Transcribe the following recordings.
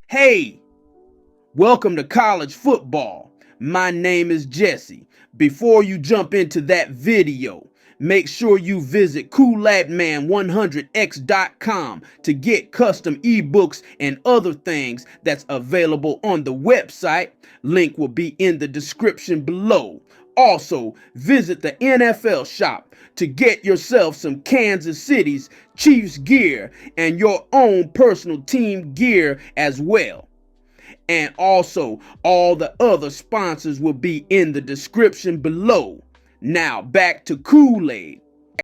Hey, welcome to college football. My name is Jesse. Before you jump into that video, make sure you visit coolatman100x.com to get custom ebooks and other things that's available on the website. Link will be in the description below. Also, visit the NFL shop to get yourself some Kansas City's Chiefs gear and your own personal team gear as well. And also, all the other sponsors will be in the description below. Now, back to Kool-Aid.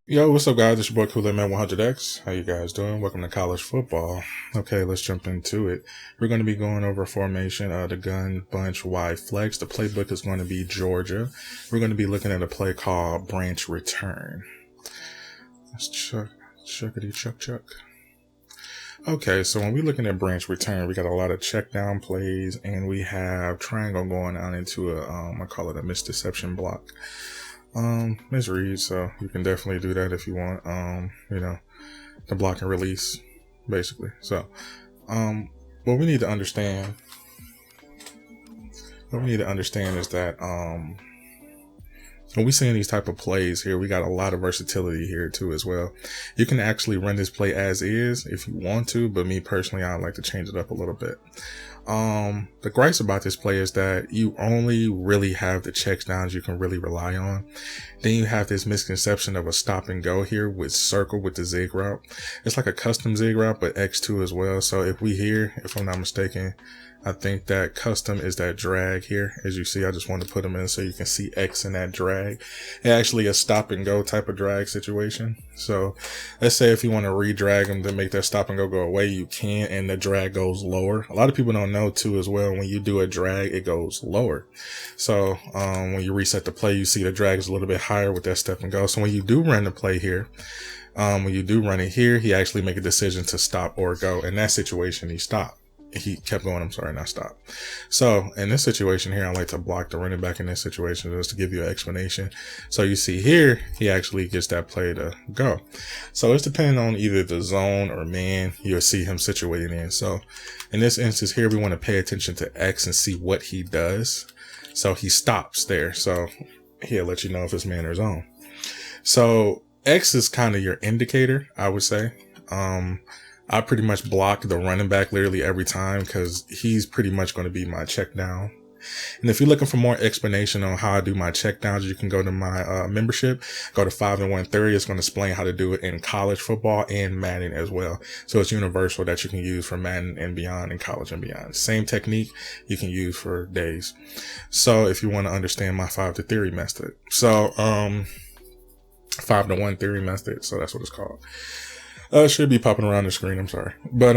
Yo, what's up, guys? It's your boy Coolatman100x. How you guys doing? Welcome to college football. Okay, let's jump into it. We're going to be going over formation, the gun, bunch, Y, flex. The playbook is going to be Georgia. We're going to be looking at a play called branch return. Let's chuckity chuck. Okay, so when we're looking at branch return, we got a lot of check down plays, and we have triangle going on into a, I call it a misdeception block. Misread, so you can definitely do that if you want, the block and release, basically. So, what we need to understand is that, when we seeing these type of plays here, we got a lot of versatility here too as well. You can actually run this play as is if you want to, but me personally, I like to change it up a little bit. The gripes about this play is that you only really have the checks downs you can really rely on. Then you have this misconception of a stop and go here with circle with the zig route. It's like a custom zig route, but X2 as well. So if I'm not mistaken, I think that custom is that drag here. As you see, I just want to put them in so you can see X in that drag. It's actually a stop and go type of drag situation. So let's say if you want to re-drag them to make that stop and go away, you can, and the drag goes lower. A lot of people don't know too as well, when you do a drag, it goes lower. So when you reset the play, you see the drag is a little bit higher with that step and go. So when you do run the play here, when you do run it here, he actually make a decision to stop or go. In that situation, he stopped. He kept going, not stop. So in this situation here, I like to block the running back in this situation just to give you an explanation. So you see here, he actually gets that play to go. So it's depending on either the zone or man you'll see him situated in. So in this instance here, we want to pay attention to X and see what he does. So he stops there. So he'll let you know if it's man or zone. So X is kind of your indicator, I would say. I pretty much block the running back literally every time because he's pretty much going to be my check down. And if you're looking for more explanation on how I do my check downs, you can go to my membership, go to 5 and 130. It's going to explain how to do it in college football and Madden as well. So it's universal that you can use for Madden and beyond and college and beyond. Same technique you can use for days. So if you want to understand my 5 to theory method. So 5 to 1 theory method. So that's what it's called. It should be popping around the screen. I'm sorry. But,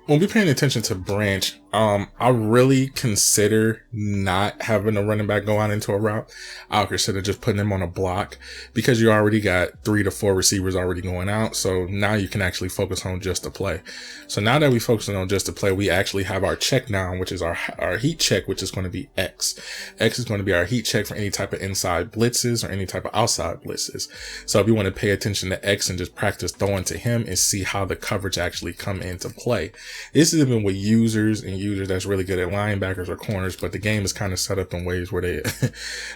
when we're paying attention to branch, I really consider not having a running back go out into a route. I'll consider just putting him on a block because you already got 3 to 4 receivers already going out. So now you can actually focus on just the play. So now that we focusing on just the play, we actually have our check down, which is our heat check, which is going to be X. X is going to be our heat check for any type of inside blitzes or any type of outside blitzes. So if you want to pay attention to X and just practice throwing to him and see how the coverage actually come into play. This is even with users that's really good at linebackers or corners, but the game is kind of set up in ways where they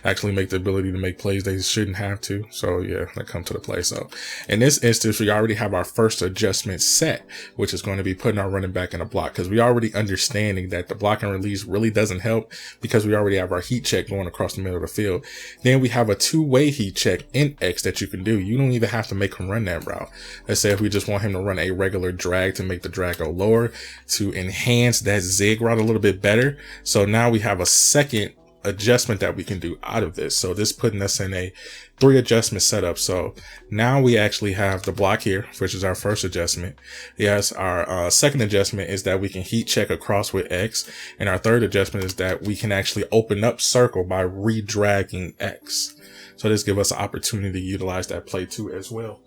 actually make the ability to make plays they shouldn't have to. So yeah, that come to the play. So in this instance, we already have our first adjustment set, which is going to be putting our running back in a block because we already understanding that the block and release really doesn't help because we already have our heat check going across the middle of the field. Then we have a two-way heat check in X that you can do. You don't even have to make him run that route. Let's say if we just want him to run a regular drag to make the drag go lower, to enhance that zig route a little bit better. So now we have a second adjustment that we can do out of this. So this putting us in a 3 adjustment setup. So now we actually have the block here, which is our first adjustment. Yes, our second adjustment is that we can heat check across with X. And our third adjustment is that we can actually open up circle by re-dragging X. So this gives us an opportunity to utilize that play too as well.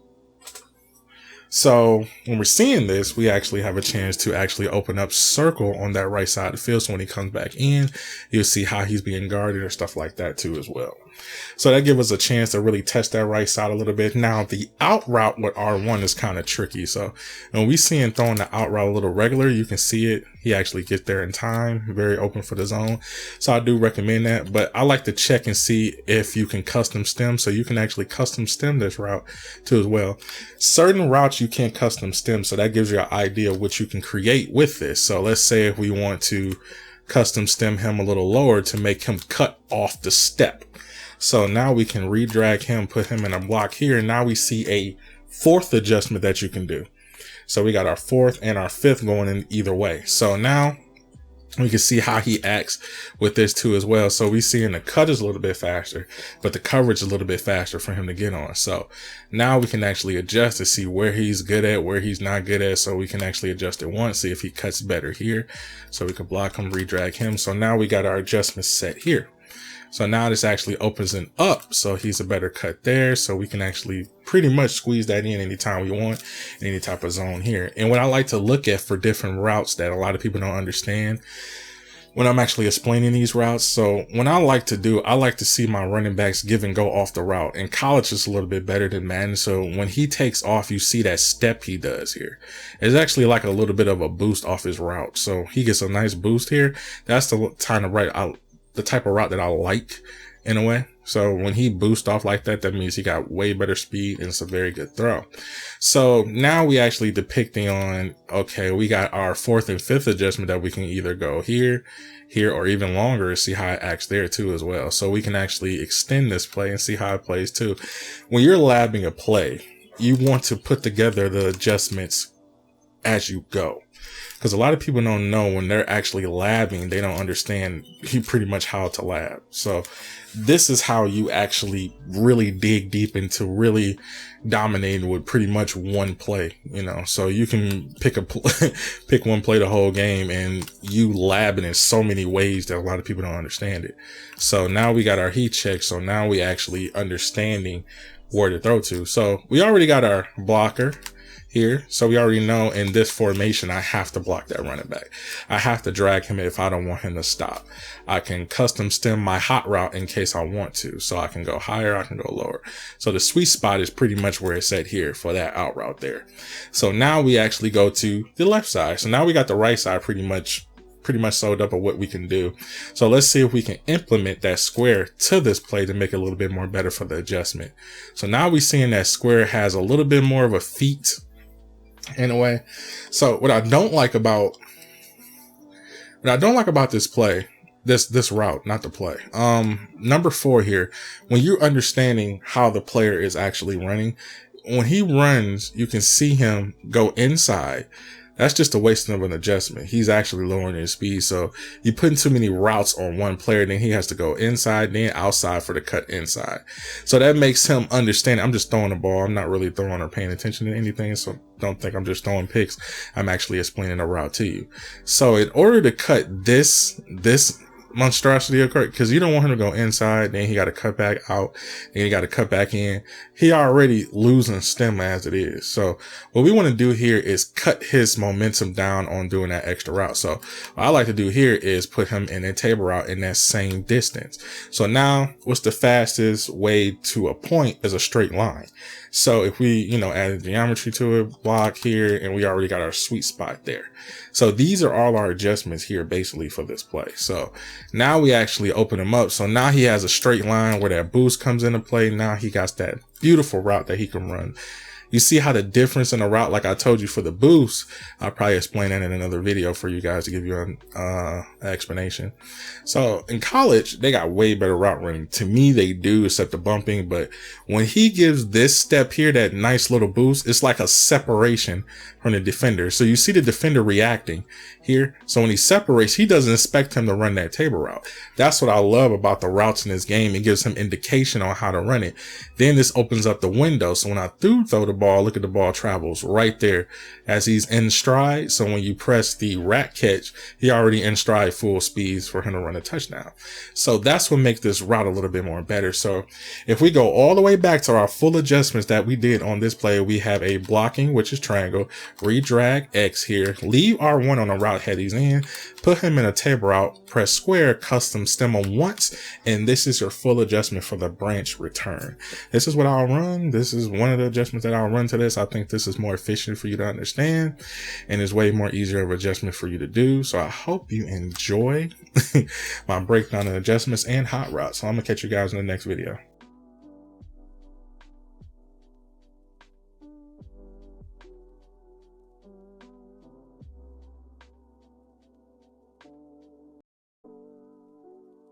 So when we're seeing this, we actually have a chance to actually open up circle on that right side of the field. So when he comes back in, you'll see how he's being guarded or stuff like that too as well. So that gives us a chance to really test that right side a little bit. Now the out route with R1 is kind of tricky. So when we see him throwing the out route a little regular, you can see it. He actually gets there in time, very open for the zone. So I do recommend that, but I like to check and see if you can custom stem. So you can actually custom stem this route too as well. Certain routes you can't custom stem. So that gives you an idea of what you can create with this. So let's say if we want to custom stem him a little lower to make him cut off the step. So now we can redrag him, put him in a block here. And now we see a fourth adjustment that you can do. So we got our fourth and our fifth going in either way. So now we can see how he acts with this too as well. So we see in the cut is a little bit faster, but the coverage is a little bit faster for him to get on. So now we can actually adjust to see where he's good at, where he's not good at. So we can actually adjust it once, see if he cuts better here. So we can block him, redrag him. So now we got our adjustments set here. So now this actually opens him up. So he's a better cut there. So we can actually pretty much squeeze that in anytime we want, in any type of zone here. And what I like to look at for different routes that a lot of people don't understand when I'm actually explaining these routes. So when I like to see my running backs give and go off the route. In college, it's a little bit better than Madden. So when he takes off, you see that step he does here. It's actually like a little bit of a boost off his route. So he gets a nice boost here. That's the time to the type of route that I like in a way. So when he boosts off like that, that means he got way better speed and it's a very good throw. So now we actually depicting on, okay, we got our fourth and fifth adjustment that we can either go here, or even longer, see how it acts there too as well. So we can actually extend this play and see how it plays too. When you're labbing a play, you want to put together the adjustments as you go. Because a lot of people don't know when they're actually labbing, they don't understand pretty much how to lab. So this is how you actually really dig deep into really dominating with pretty much one play, you know. So you can pick one play the whole game and you lab it in so many ways that a lot of people don't understand it. So now we got our heat check. So now we actually understanding where to throw to. So we already got our blocker here. So we already know in this formation, I have to block that running back. I have to drag him if I don't want him to stop. I can custom stem my hot route in case I want to. So I can go higher, I can go lower. So the sweet spot is pretty much where it's at here for that out route there. So now we actually go to the left side. So now we got the right side pretty much sewed up of what we can do. So let's see if we can implement that square to this play to make it a little bit more better for the adjustment. So now we're seeing that square has a little bit more of a feet in a way. So what I don't like about this play, this route, not the play. Number 4 here, when you're understanding how the player is actually running, when he runs, you can see him go inside. That's just a wasting of an adjustment. He's actually lowering his speed. So you're putting too many routes on one player, then he has to go inside, then outside for the cut inside. So that makes him understand, I'm just throwing the ball. I'm not really throwing or paying attention to anything. So don't think I'm just throwing picks. I'm actually explaining a route to you. So in order to cut this monstrosity occurred, because you don't want him to go inside, then he got to cut back out, then he got to cut back in. He already losing stem as it is. So what we want to do here is cut his momentum down on doing that extra route. So what I like to do here is put him in a table route in that same distance. So now what's the fastest way to a point is a straight line. So if we, add geometry to it, block here, and we already got our sweet spot there. So these are all our adjustments here basically for this play. So now we actually open him up. So now he has a straight line where that boost comes into play. Now he got that beautiful route that he can run. You see how the difference in the route, like I told you for the boost, I'll probably explain that in another video for you guys to give you an explanation. So in college, they got way better route running. To me, they do, except the bumping. But when he gives this step here, that nice little boost, it's like a separation from the defender. So you see the defender reacting here. So when he separates, he doesn't expect him to run that table route. That's what I love about the routes in this game. It gives him indication on how to run it. Then this opens up the window. So when I throw the ball, look at the ball travels right there as he's in stride. So when you press the rat catch, he already in stride full speeds for him to run a touchdown. So that's what makes this route a little bit more better. So if we go all the way back to our full adjustments that we did on this play, we have a blocking, which is triangle, redrag X here, leave R1 on the route head he's in, put him in a table route, press square, custom stem him once, and this is your full adjustment for the branch return. This is what I'll run. This is one of the adjustments that I'll run to this. I think this is more efficient for you to understand and is way more easier of adjustment for you to do. So I hope you enjoy my breakdown of adjustments and hot routes. So I'm gonna catch you guys in the next video.